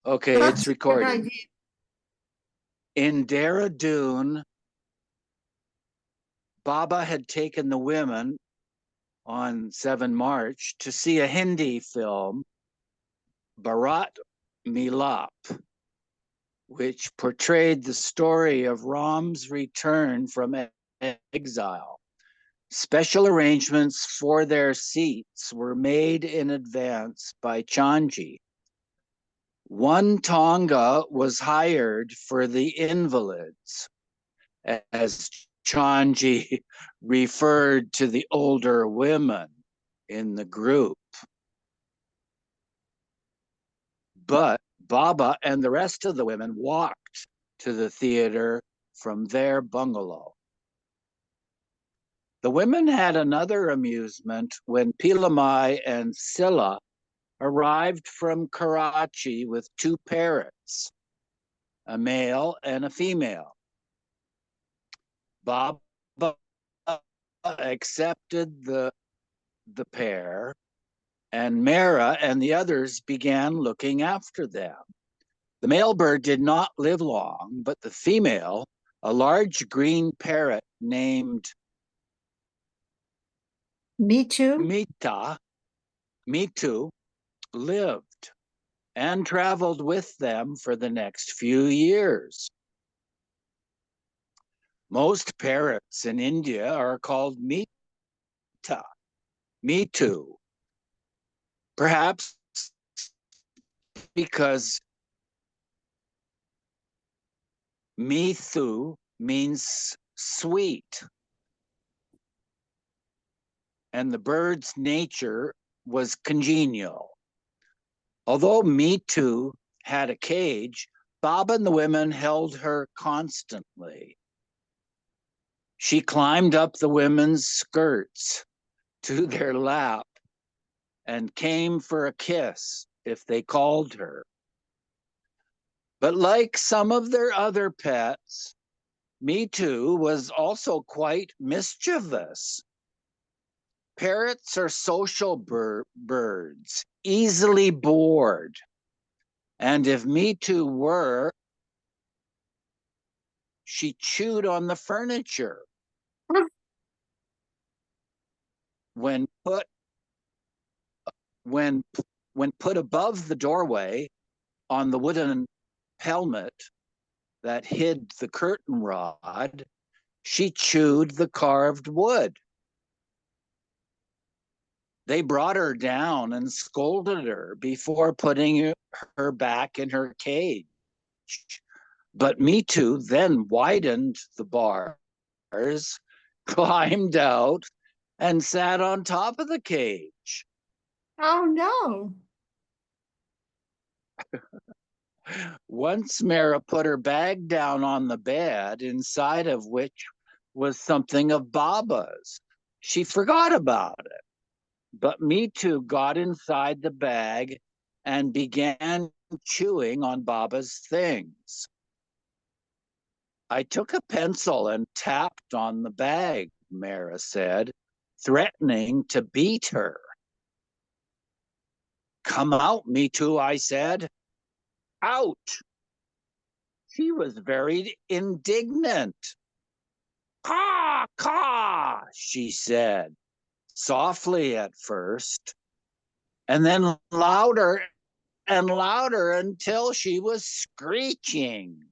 Okay, it's That's a good recording. idea. In Dehradun, Baba had taken the women on 7 March to see a Hindi film, Bharat Milap, which portrayed the story of Ram's return from exile. Special arrangements for their seats were made in advance by Chanji. One Tonga was hired for the invalids, as Chanji referred to the older women in the group. But Baba and the rest of the women walked to the theater from their bungalow. The women had another amusement when Pilamai and Silla arrived from Karachi with two parrots, a male and a female. Baba accepted the pair, and Mehera and the others began looking after them. The male bird did not live long, but the female, a large green parrot named Me too. Mita, Mitu, lived and traveled with them for the next few years. Most parrots in India are called Mita, Mitu, perhaps because Mithu means sweet, and the bird's nature was congenial. Although Mitu had a cage, Bob and the women held her constantly. She climbed up the women's skirts to their lap and came for a kiss if they called her. But like some of their other pets, Mitu was also quite mischievous. Parrots are social birds, easily bored. And if Mitu were, she chewed on the furniture. When put when when put above the doorway on the wooden helmet that hid the curtain rod, she chewed the carved wood. They brought her down and scolded her before putting her back in her cage. But Mitu then widened the bars, climbed out, and sat on top of the cage. Oh no. Once Mara put her bag down on the bed, inside of which was something of Baba's. She forgot about it, but Mitu got inside the bag and began chewing on Baba's things. I took a pencil and tapped on the bag, Mara said, threatening to beat her. Come out, Mitu, I said. Out! She was very indignant. Caw, caw, she said, softly at first, and then louder and louder until she was screeching.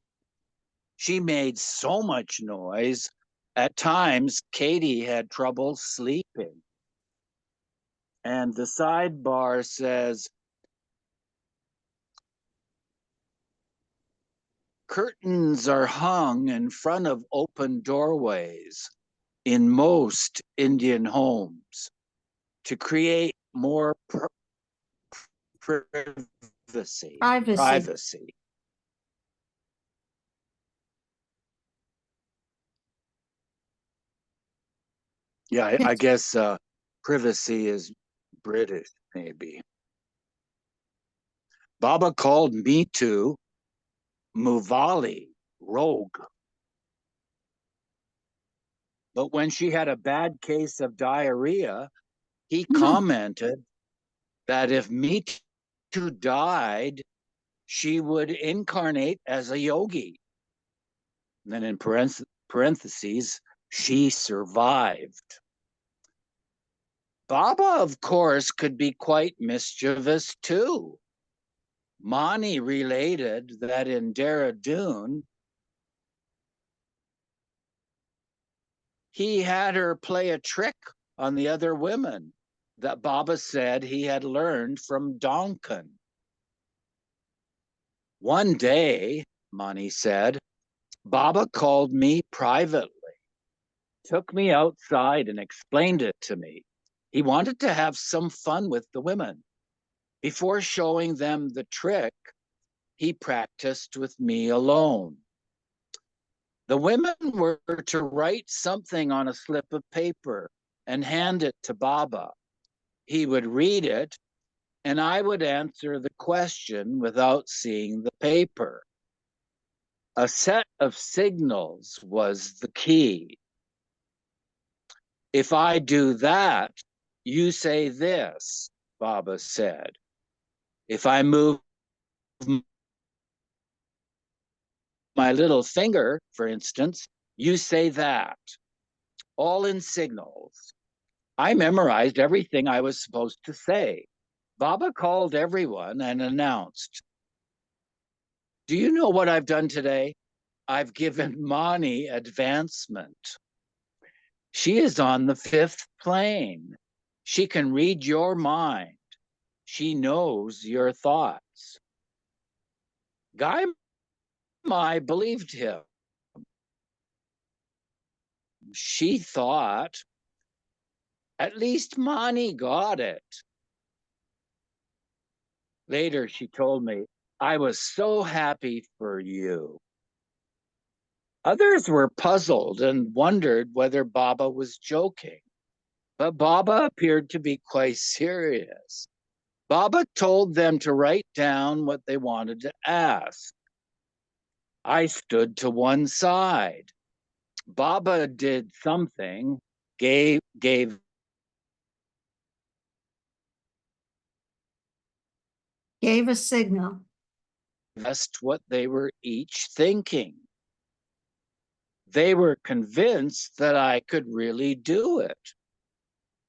She made so much noise, at times Katie had trouble sleeping. And the sidebar says, curtains are hung in front of open doorways in most Indian homes to create more privacy. Privacy. Privacy. Yeah, I guess privacy is British, maybe. Baba called me to Muvali, rogue. But when she had a bad case of diarrhea, he commented that if Me Too died, she would incarnate as a yogi. And then in parentheses, she survived. Baba, of course, could be quite mischievous too. Mani related that in Dehradun, he had her play a trick on the other women that Baba said he had learned from Donkin. One day, Mani said, Baba called me privately, took me outside and explained it to me. He wanted to have some fun with the women. Before showing them the trick, he practiced with me alone. The women were to write something on a slip of paper and hand it to Baba. He would read it, and I would answer the question without seeing the paper. A set of signals was the key. If I do that, you say this, Baba said. If I move my little finger, for instance, you say that. All in signals. I memorized everything I was supposed to say. Baba called everyone and announced, do you know what I've done today? I've given Mani advancement. She is on the 5th plane. She can read your mind. She knows your thoughts. Guy Mai believed him. She thought, at least Mani got it. Later, she told me, I was so happy for you. Others were puzzled and wondered whether Baba was joking, but Baba appeared to be quite serious. Baba told them to write down what they wanted to ask. I stood to one side. Baba did something, gave Gave a signal. us what they were each thinking. They were convinced that I could really do it.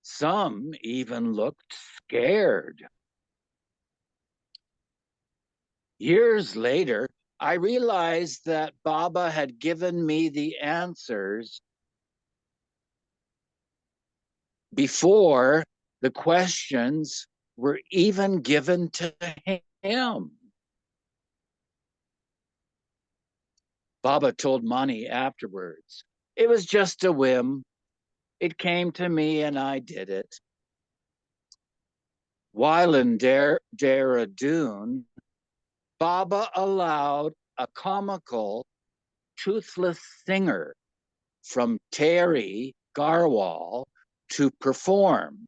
Some even looked scared. Years later, I realized that Baba had given me the answers before the questions were even given to him. Baba told Mani afterwards, it was just a whim. It came to me and I did it. While in Dehradun, Baba allowed a comical, toothless singer from Terry Garwal to perform,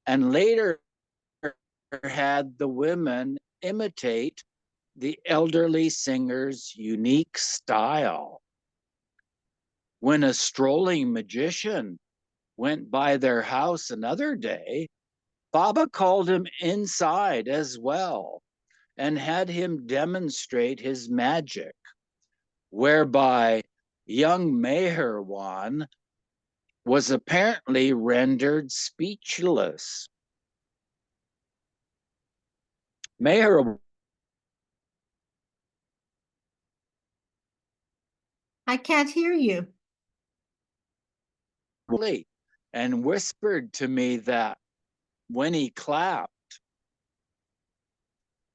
and later had the women imitate the elderly singer's unique style. When a strolling magician went by their house another day, Baba called him inside as well and had him demonstrate his magic, whereby young Meher was apparently rendered speechless. Meher I can't hear you. and whispered to me that when he clapped,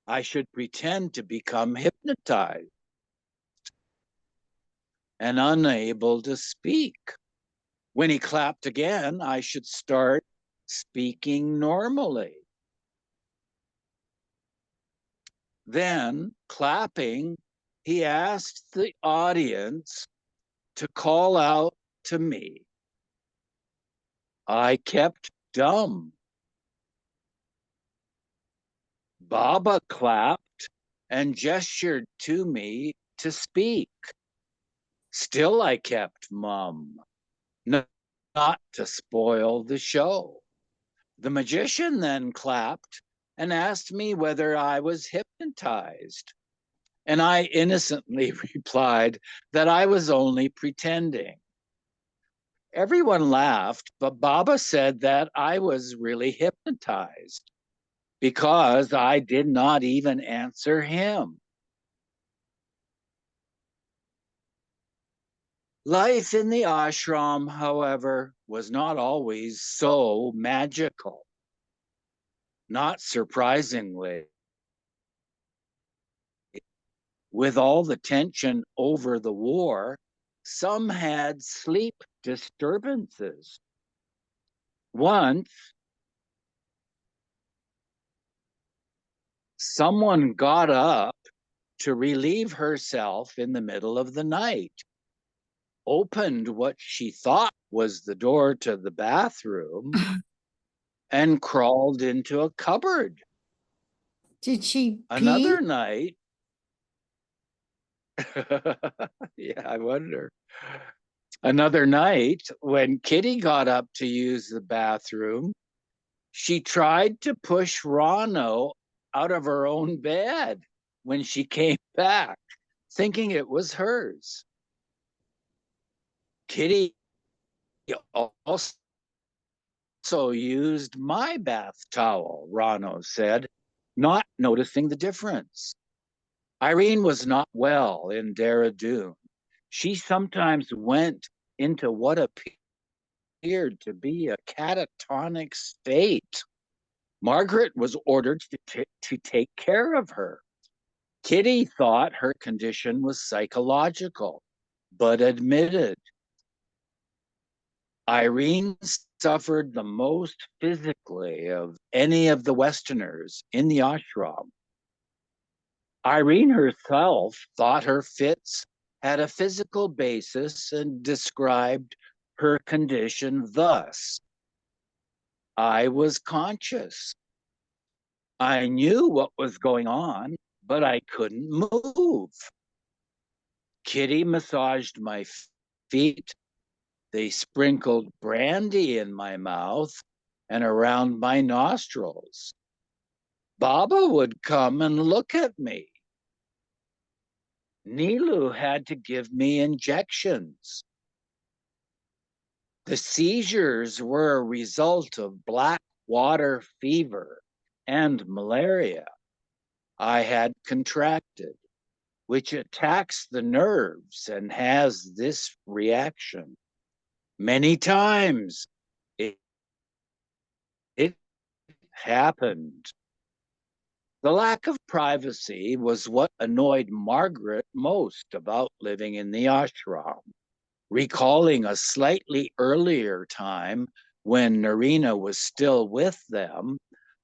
I should pretend to become hypnotized and unable to speak. When he clapped again, I should start speaking normally. Then, clapping, he asked the audience to call out to me. I kept dumb. Baba clapped and gestured to me to speak. Still, I kept mum, not to spoil the show. The magician then clapped and asked me whether I was hypnotized. And I innocently replied that I was only pretending. Everyone laughed, but Baba said that I was really hypnotized because I did not even answer him. Life in the ashram, however, was not always so magical. Not surprisingly, with all the tension over the war, some had sleep disturbances. Once, someone got up to relieve herself in the middle of the night, opened what she thought was the door to the bathroom, and crawled into a cupboard. Did she Another pee? night, yeah, I wonder. Another night, when Kitty got up to use the bathroom, she tried to push Rano out of her own bed when she came back, thinking it was hers. Kitty also used my bath towel, Rano said, not noticing the difference. Irene was not well in Dehradun. She sometimes went into what appeared to be a catatonic state. Margaret was ordered to take care of her. Kitty thought her condition was psychological, but admitted Irene suffered the most physically of any of the Westerners in the ashram. Irene herself thought her fits had a physical basis and described her condition thus: I was conscious. I knew what was going on, but I couldn't move. Kitty massaged my feet. They sprinkled brandy in my mouth and around my nostrils. Baba would come and look at me. Nilu had to give me injections. The seizures were a result of black water fever and malaria I had contracted, which attacks the nerves and has this reaction. Many times it, it happened. The lack of privacy was what annoyed Margaret most about living in the ashram. Recalling a slightly earlier time when Narina was still with them,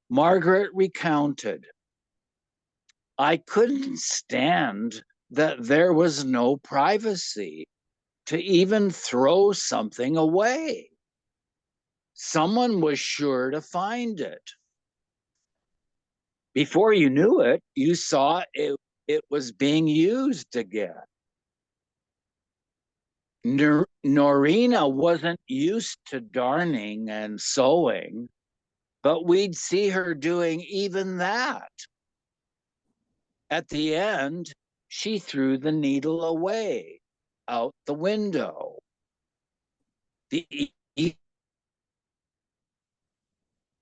Margaret recounted, I couldn't stand that there was no privacy to even throw something away. Someone was sure to find it. Before you knew it, you saw it was being used again. Norina wasn't used to darning and sewing, but we'd see her doing even that. At the end, she threw the needle away out the window. The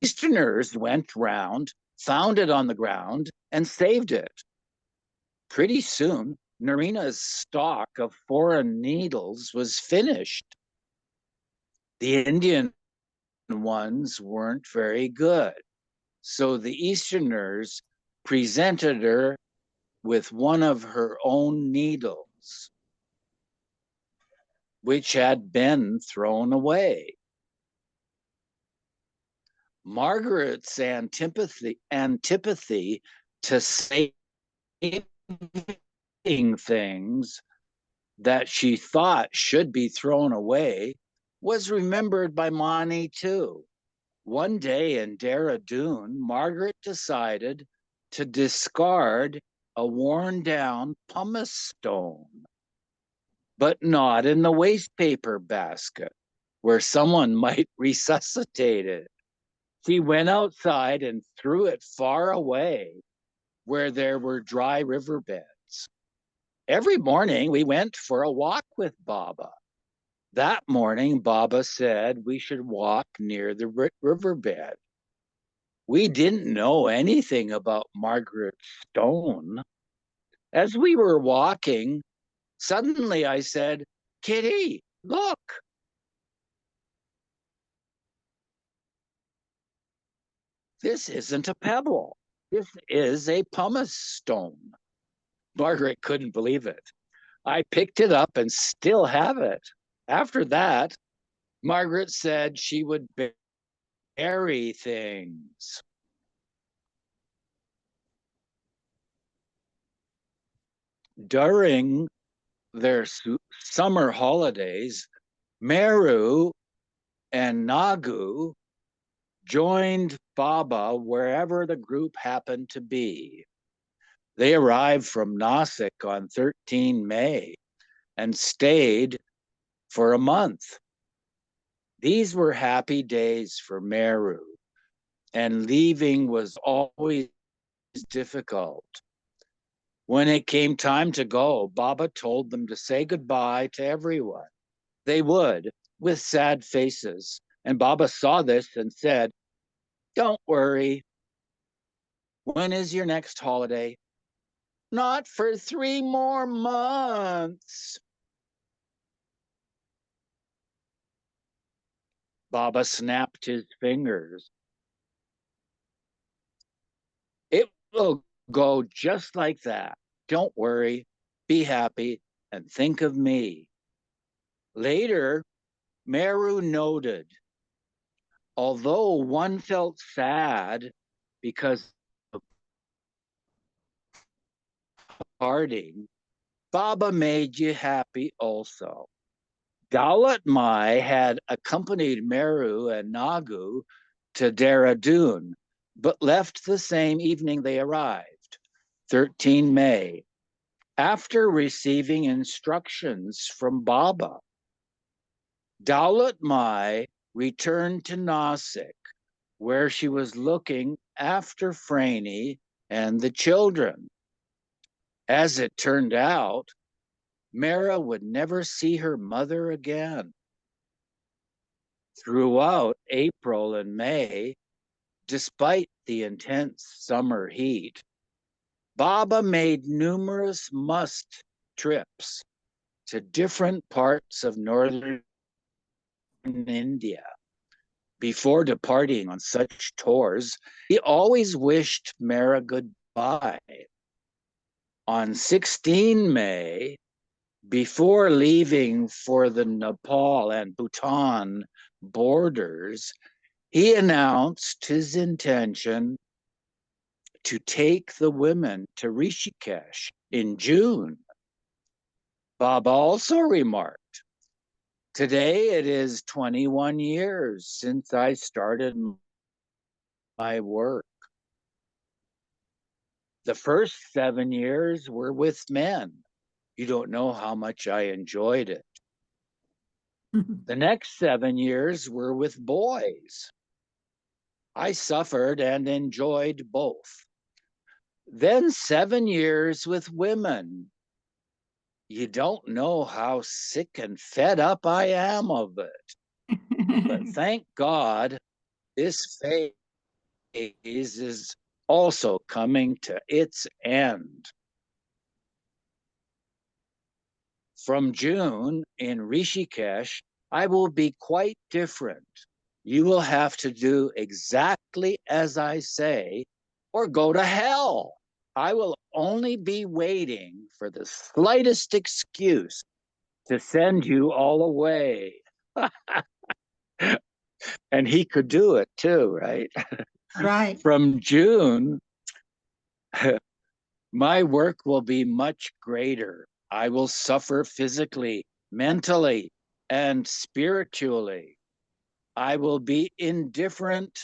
Easterners went round, found it on the ground, and saved it. Pretty soon, Narina's stock of foreign needles was finished. The Indian ones weren't very good, so the Easterners presented her with one of her own needles, which had been thrown away. Margaret's antipathy to saving things that she thought should be thrown away was remembered by Mani too. One day in Dehradun, Margaret decided to discard a worn down pumice stone, but not in the waste paper basket where someone might resuscitate it. She went outside and threw it far away where there were dry riverbeds. Every morning we went for a walk with Baba. That morning, Baba said we should walk near the riverbed. We didn't know anything about Margaret Stone. As we were walking, suddenly I said, Kitty, look. This isn't a pebble. This is a pumice stone. Margaret couldn't believe it. I picked it up and still have it. After that, Margaret said she would bury things. During their summer holidays, Meru and Nagu joined Baba wherever the group happened to be. They arrived from Nasik on 13 May and stayed for a month. These were happy days for Meru, and leaving was always difficult. When it came time to go, Baba told them to say goodbye to everyone. They would, with sad faces. And Baba saw this and said, "Don't worry. When is your next holiday?" "Not for 3 more months." Baba snapped his fingers. "It will go just like that. Don't worry. Be happy and think of me." Later, Meru noted, although one felt sad because of parting, Baba made you happy also. Daulat Mai had accompanied Meru and Nagu to Dehradun, but left the same evening they arrived, 13 May, after receiving instructions from Baba. Daulat Mai returned to Nasik, where she was looking after Franey and the children. As it turned out, Mara would never see her mother again. Throughout April and May, despite the intense summer heat, Baba made numerous must trips to different parts of northern India. Before departing on such tours, he always wished Mara goodbye. On 16 May, before leaving for the Nepal and Bhutan borders, he announced his intention to take the women to Rishikesh in June. Baba also remarked, "Today it is 21 years since I started my work. The first 7 years were with men. You don't know how much I enjoyed it. The next 7 years were with boys. I suffered and enjoyed both. Then 7 years with women. You don't know how sick and fed up I am of it. But thank God, this phase is also coming to its end. From June in Rishikesh, I will be quite different. You will have to do exactly as I say, or go to hell. I will only be waiting for the slightest excuse to send you all away." And he could do it too, right? Right. From June, my work will be much greater. I will suffer physically, mentally, and spiritually. I will be indifferent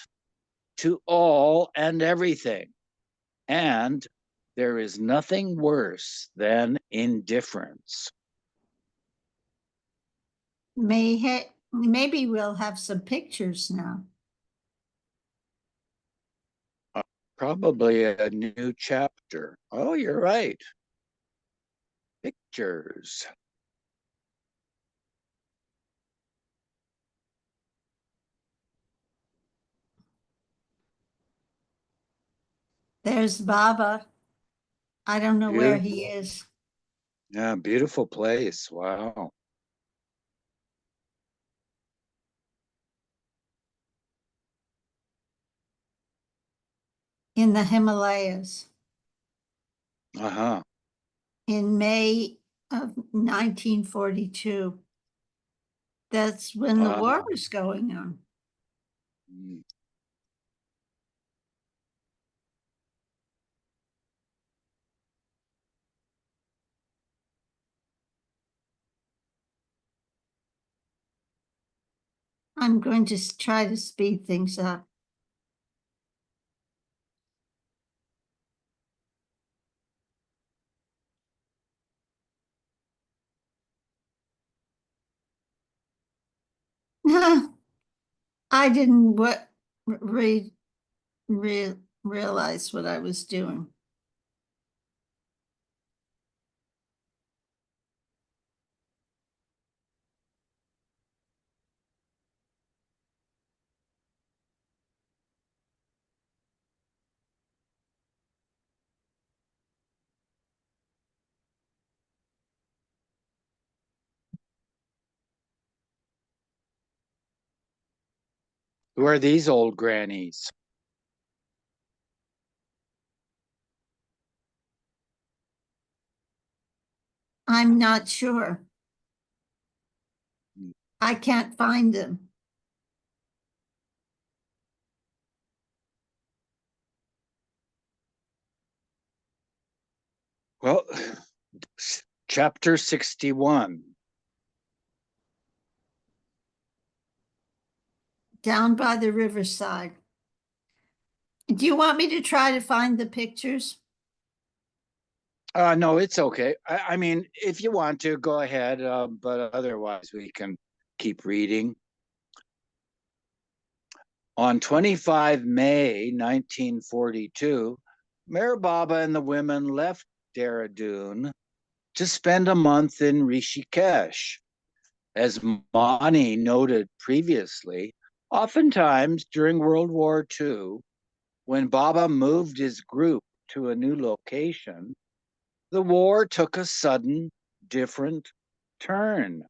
to all and everything. And there is nothing worse than indifference. Maybe we'll have some pictures now. Probably a new chapter. Oh, you're right. Pictures. There's Baba. I don't know where Beautiful. he is. Yeah, beautiful place. Wow. In the Himalayas Uh-huh. in May of 1942. That's when the war Uh, was going on. mm. I'm going to try to speed things up. I didn't what re, re, realize what I was doing. Who are these old grannies? I'm not sure. Mm. I can't find them. Well, chapter 61. Down by the riverside. Do you want me to try to find the pictures? No, it's okay. I mean, if you want to, go ahead, but otherwise we can keep reading. On 25 May 1942, Mayor Baba and the women left Dehradun to spend a month in Rishikesh. As Mani noted previously, oftentimes during World War II, when Baba moved his group to a new location, the war took a sudden, different turn.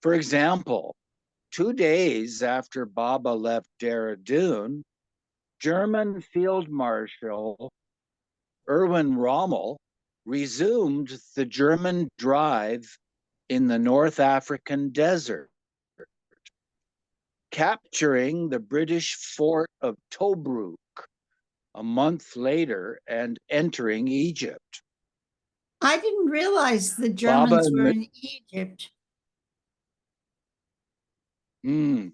For example, 2 days after Baba left Dehradun, German Field Marshal Erwin Rommel resumed the German drive in the North African desert, capturing the British fort of Tobruk a month later and entering Egypt. I didn't realize the Baba Germans and were the in Egypt. mm,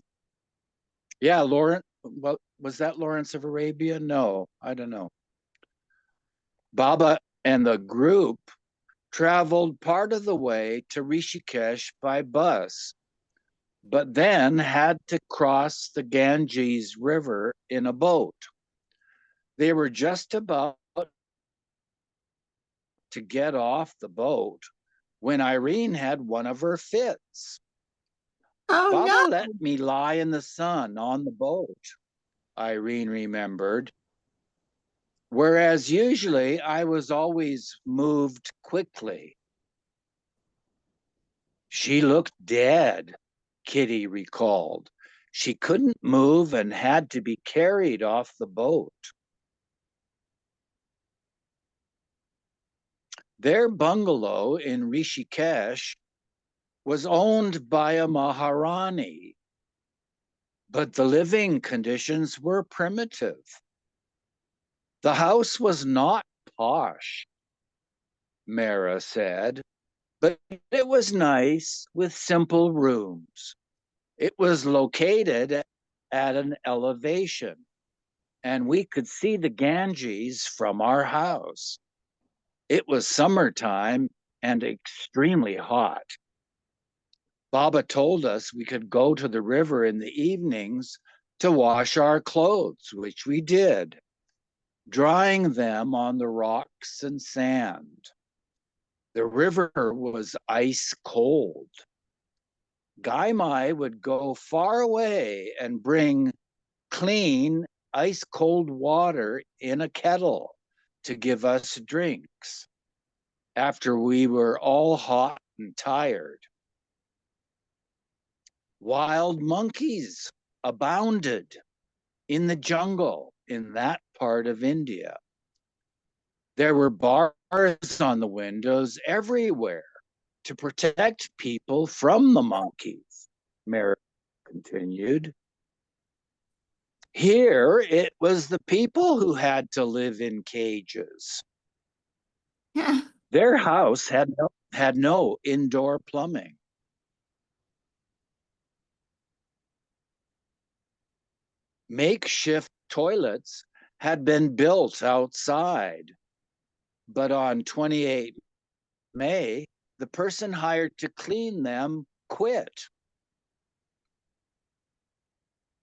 yeah, Lawrence. Well, was that Lawrence of Arabia? No, I don't know. Baba and the group traveled part of the way to Rishikesh by bus, but then had to cross the Ganges River in a boat. They were just about to get off the boat when Irene had one of her fits. Oh Baba no. let me lie in the sun on the boat, Irene remembered, whereas usually I was always moved quickly. She looked dead, Kitty recalled. She couldn't move and had to be carried off the boat. Their bungalow in Rishikesh was owned by a Maharani, but the living conditions were primitive. The house was not posh, Mara said, but it was nice with simple rooms. It was located at an elevation, and we could see the Ganges from our house. It was summertime and extremely hot. Baba told us we could go to the river in the evenings to wash our clothes, which we did. drying them on the rocks and sand. The river was ice cold. Gaimai would go far away and bring clean, ice cold water in a kettle to give us drinks after we were all hot and tired. Wild monkeys abounded in the jungle in that part of India. There were bars on the windows everywhere to protect people from the monkeys, Mary continued. Here, it was the people who had to live in cages. Yeah. Their house had no indoor plumbing. Makeshift toilets had been built outside, but on 28 May, the person hired to clean them quit.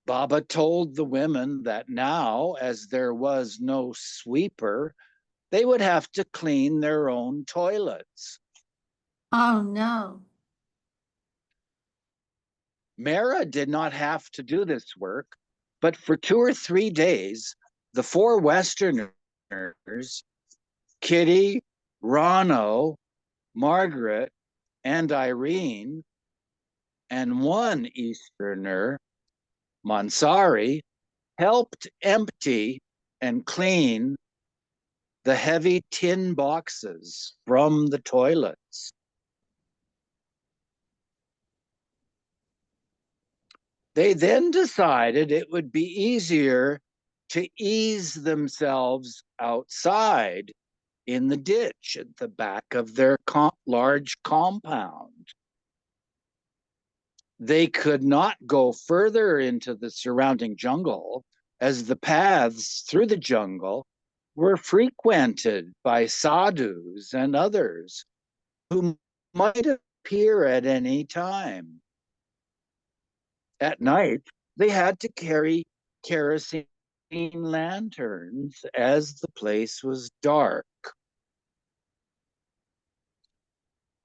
Baba told the women that now, as there was no sweeper, they would have to clean their own toilets. Oh, no. Mehera did not have to do this work, but for 2 or 3 days, the four Westerners, Kitty, Rano, Margaret, and Irene, and one Easterner, Mansari, helped empty and clean the heavy tin boxes from the toilets. They then decided it would be easier to ease themselves outside in the ditch at the back of their large compound. They could not go further into the surrounding jungle as the paths through the jungle were frequented by sadhus and others who might appear at any time. At night, they had to carry kerosene lanterns as the place was dark.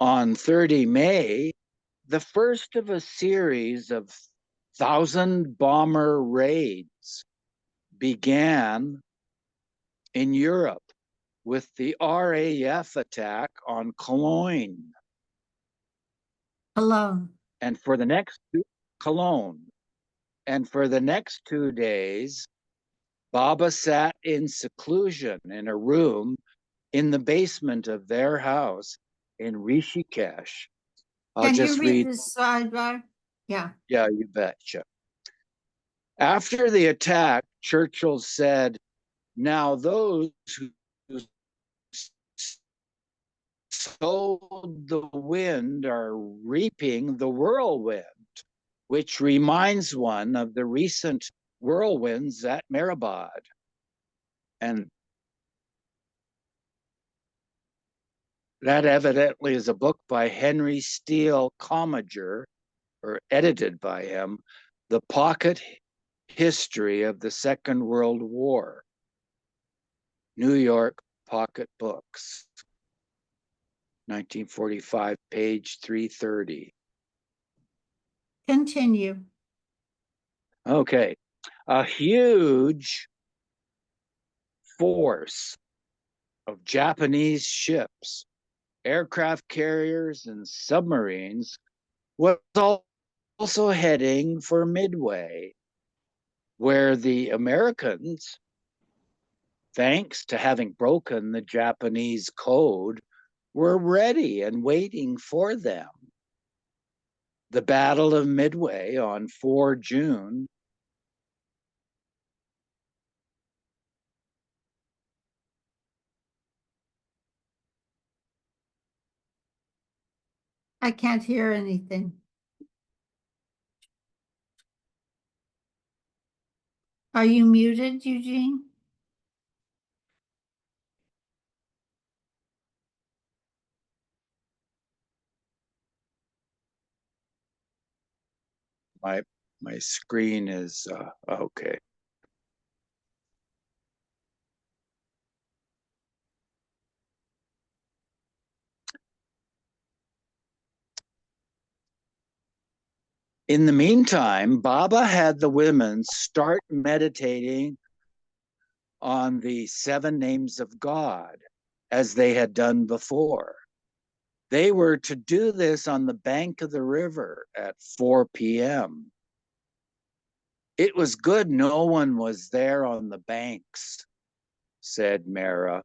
On 30 May, the first of a series of 1,000 bomber raids began in Europe with the RAF attack on Cologne. Alone. And for the next Cologne, and for the next 2 days, Baba sat in seclusion in a room in the basement of their house in Rishikesh. I'll Can you just read read. this sidebar? Yeah. Yeah, you betcha. After the attack, Churchill said, now those who sowed the wind are reaping the whirlwind, which reminds one of the recent whirlwinds at Mehrabad. And that evidently is a book by Henry Steele Commager, or edited by him, The Pocket History of the Second World War, New York Pocket Books, 1945, page 330. Continue. Okay, a huge force of Japanese ships, aircraft carriers, and submarines was also heading for Midway, where the Americans, thanks to having broken the Japanese code, were ready and waiting for them. The Battle of Midway on 4 June I can't hear anything. Are you muted, Eugene? my screen is okay. In the meantime, Baba had the women start meditating on the 7 names of God as they had done before. They were to do this on the bank of the river at 4 p.m. It was good no one was there on the banks, said Mehera.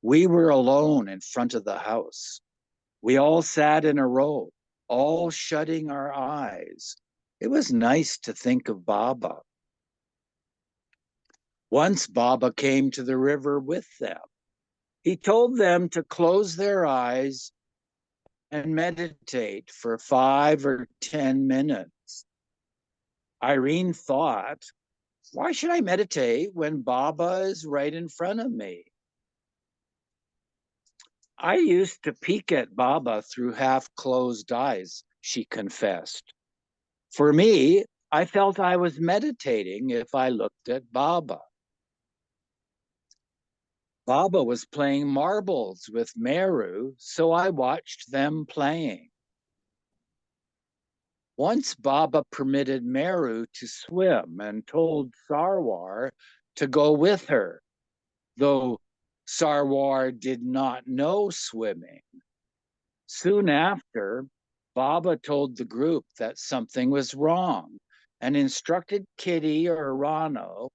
We were alone in front of the house. We all sat in a row, all shutting our eyes. It was nice to think of Baba. Once Baba came to the river with them. He told them to close their eyes and meditate for 5 or 10 minutes. Irene thought, why should I meditate when Baba is right in front of me? I used to peek at Baba through half closed eyes, she confessed. For me, I felt I was meditating if I looked at Baba. Baba was playing marbles with Meru, so I watched them playing. Once Baba permitted Meru to swim and told Sarwar to go with her, though Sarwar did not know swimming. Soon after, Baba told the group that something was wrong and instructed Kitty or Rano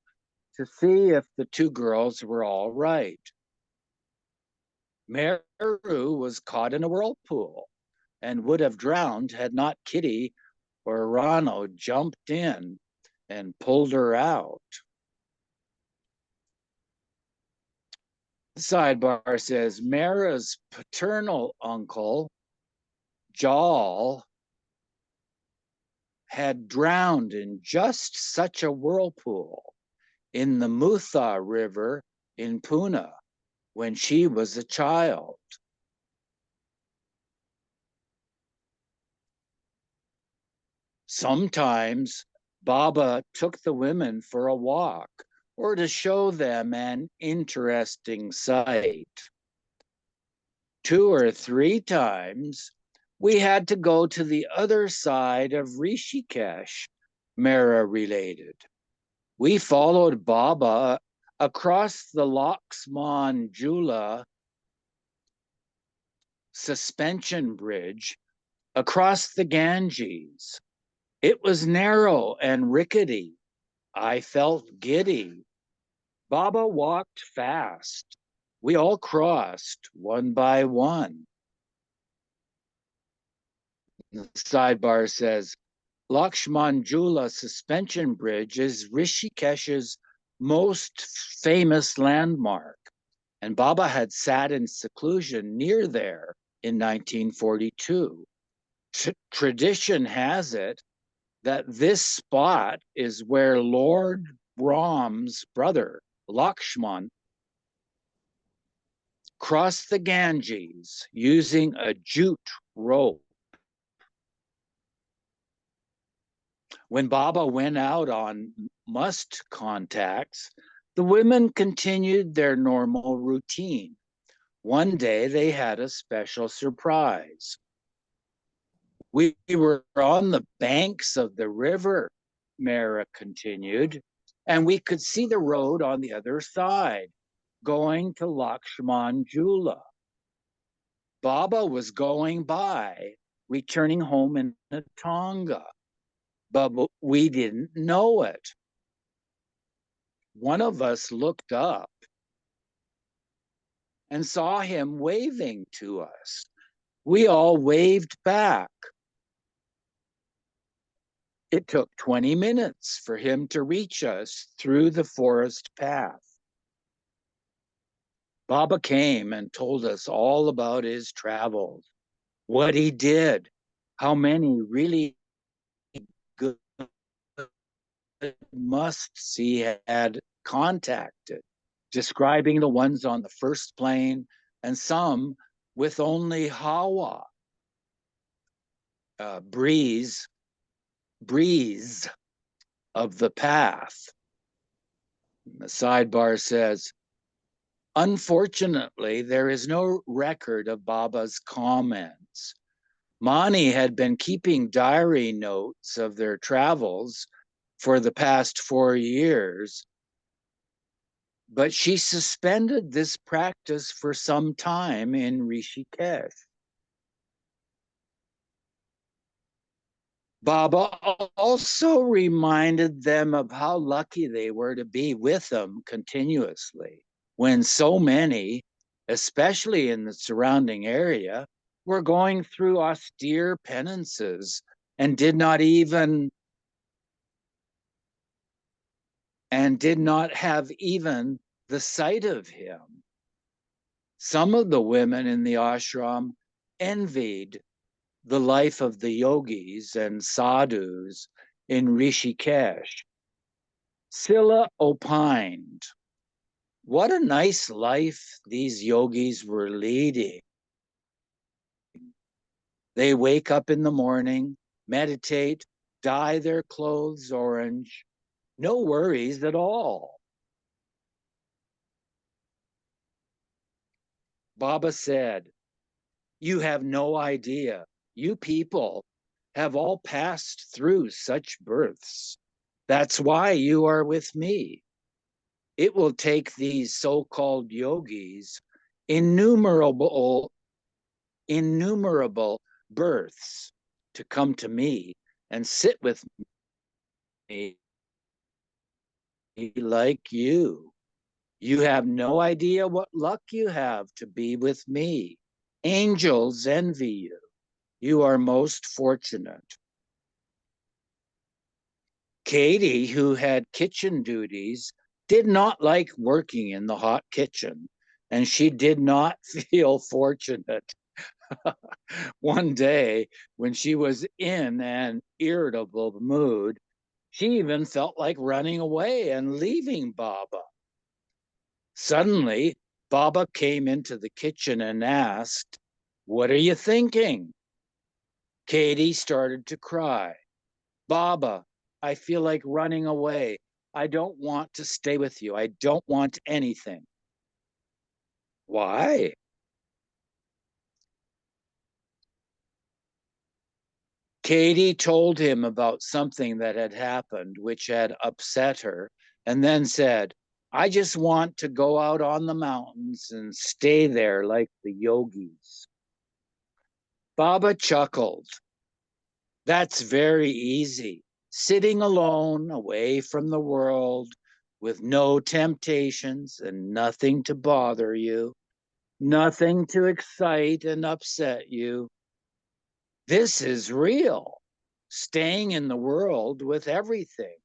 to see if the 2 girls were all right. Meru was caught in a whirlpool and would have drowned had not Kitty or Rano jumped in and pulled her out. The sidebar says Mehera's paternal uncle, Jal, had drowned in just such a whirlpool in the Mutha River in Pune when she was a child. Sometimes Baba took the women for a walk or to show them an interesting sight. 2 or 3 times, we had to go to the other side of Rishikesh, Mehera related. We followed Baba across the Lakshman Jula suspension bridge across the Ganges. It was narrow and rickety. I felt giddy. Baba walked fast. We all crossed one by one. The sidebar says, Lakshman Jula suspension bridge is Rishikesh's most famous landmark, and Baba had sat in seclusion near there in 1942. Tradition has it that this spot is where Lord Ram's brother, Lakshman, crossed the Ganges using a jute rope. When Baba went out on must contacts, the women continued their normal routine. One day they had a special surprise. We were on the banks of the river, Mehera continued, and we could see the road on the other side, going to Lakshman Jula. Baba was going by, returning home in a Tonga, but we didn't know it. One of us looked up and saw him waving to us. We all waved back. It took 20 minutes for him to reach us through the forest path. Baba came and told us all about his travels, what he did, how many really good musts he had contacted, describing the ones on the first plane and some with only hawa, breeze of the path. The sidebar says, unfortunately, there is no record of Baba's comments. Mani had been keeping diary notes of their travels for the past 4 years, but she suspended this practice for some time in Rishikesh. Baba also reminded them of how lucky they were to be with him continuously when so many, especially in the surrounding area, were going through austere penances and did not have even the sight of him. Some of the women in the ashram envied the life of the yogis and sadhus in Rishikesh. Silla opined, what a nice life these yogis were leading. They wake up in the morning, meditate, dye their clothes orange, no worries at all. Baba said, you have no idea. You people have all passed through such births. That's why you are with me. It will take these so-called yogis innumerable births to come to me and sit with me like you. You have no idea what luck you have to be with me. Angels envy you. You are most fortunate. Katie, who had kitchen duties, did not like working in the hot kitchen, and she did not feel fortunate. One day, when she was in an irritable mood, she even felt like running away and leaving Baba. Suddenly, Baba came into the kitchen and asked, what are you thinking? Katie started to cry. Baba, I feel like running away. I don't want to stay with you. I don't want anything. Why? Katie told him about something that had happened, which had upset her, and then said, I just want to go out on the mountains and stay there like the yogis. Baba chuckled. That's very easy. Sitting alone, away from the world, with no temptations and nothing to bother you, nothing to excite and upset you. This is real. Staying in the world with everything.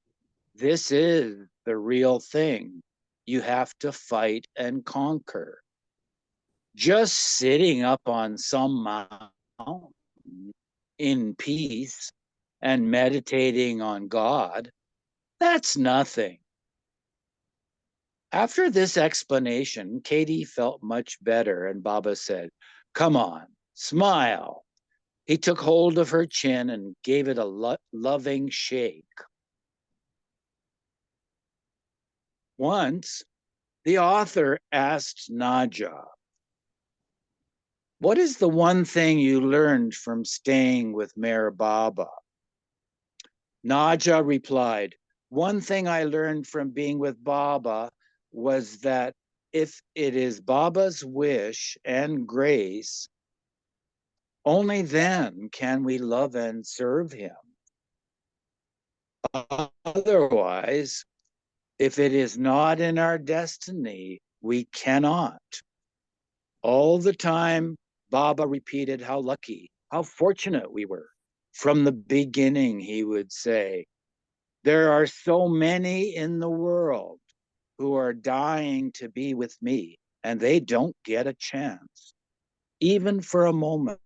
This is the real thing. You have to fight and conquer. Just sitting up on some mountain in peace and meditating on God, that's nothing. After this explanation, Katie felt much better, and Baba said, come on, smile. He took hold of her chin and gave it a loving shake. Once, the author asked Naja, what is the one thing you learned from staying with Meher Baba? Naja replied, one thing I learned from being with Baba was that if it is Baba's wish and grace, only then can we love and serve him. Otherwise, if it is not in our destiny, we cannot. All the time, Baba repeated how lucky, how fortunate we were. From the beginning, he would say, there are so many in the world who are dying to be with me, and they don't get a chance, even for a moment.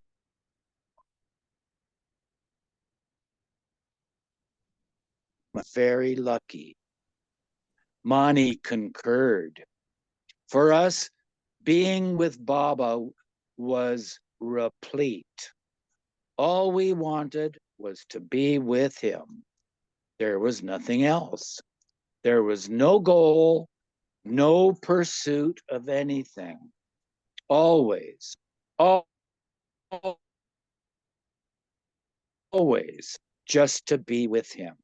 Very lucky. Mani concurred. For us, being with Baba was replete. All we wanted was to be with him. There was nothing else. There was no goal, no pursuit of anything. Always, always always just to be with him.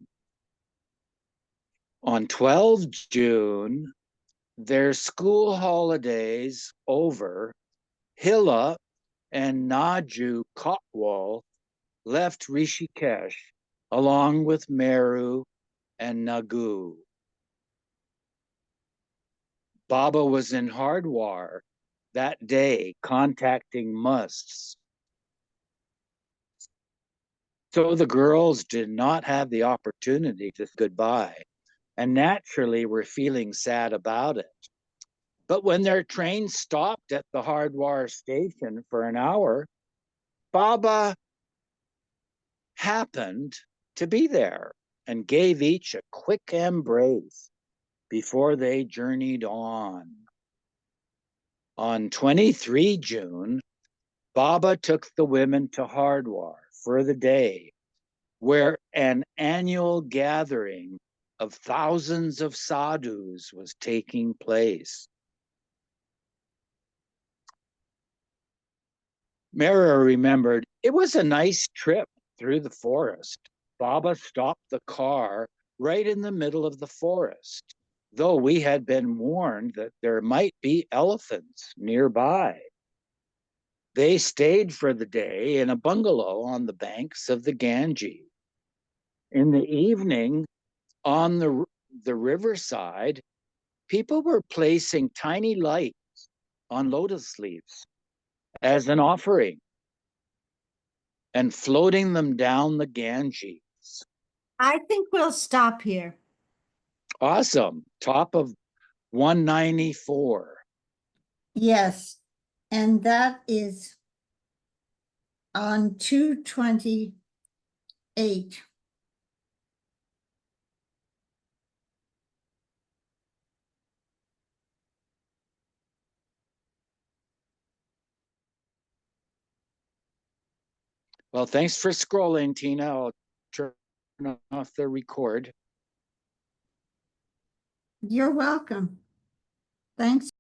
On 12 June, their school holidays over, Hilla and Naju Kotwal left Rishikesh along with Meru and Nagu. Baba was in Hardwar that day contacting musts. So the girls did not have the opportunity to say goodbye and naturally were feeling sad about it. But when their train stopped at the Hardwar station for an hour, Baba happened to be there and gave each a quick embrace before they journeyed on. On 23 June, Baba took the women to Hardwar for the day, where an annual gathering of thousands of sadhus was taking place. Mehera remembered it was a nice trip through the forest. Baba stopped the car right in the middle of the forest, though we had been warned that there might be elephants nearby. They stayed for the day in a bungalow on the banks of the Ganges. In the evening, on the riverside, people were placing tiny lights on lotus leaves as an offering and floating them down the Ganges. I think we'll stop here. Awesome. Top of 194. Yes, and that is on 228. Well, thanks for scrolling, Tina. I'll turn off the record. You're welcome. Thanks.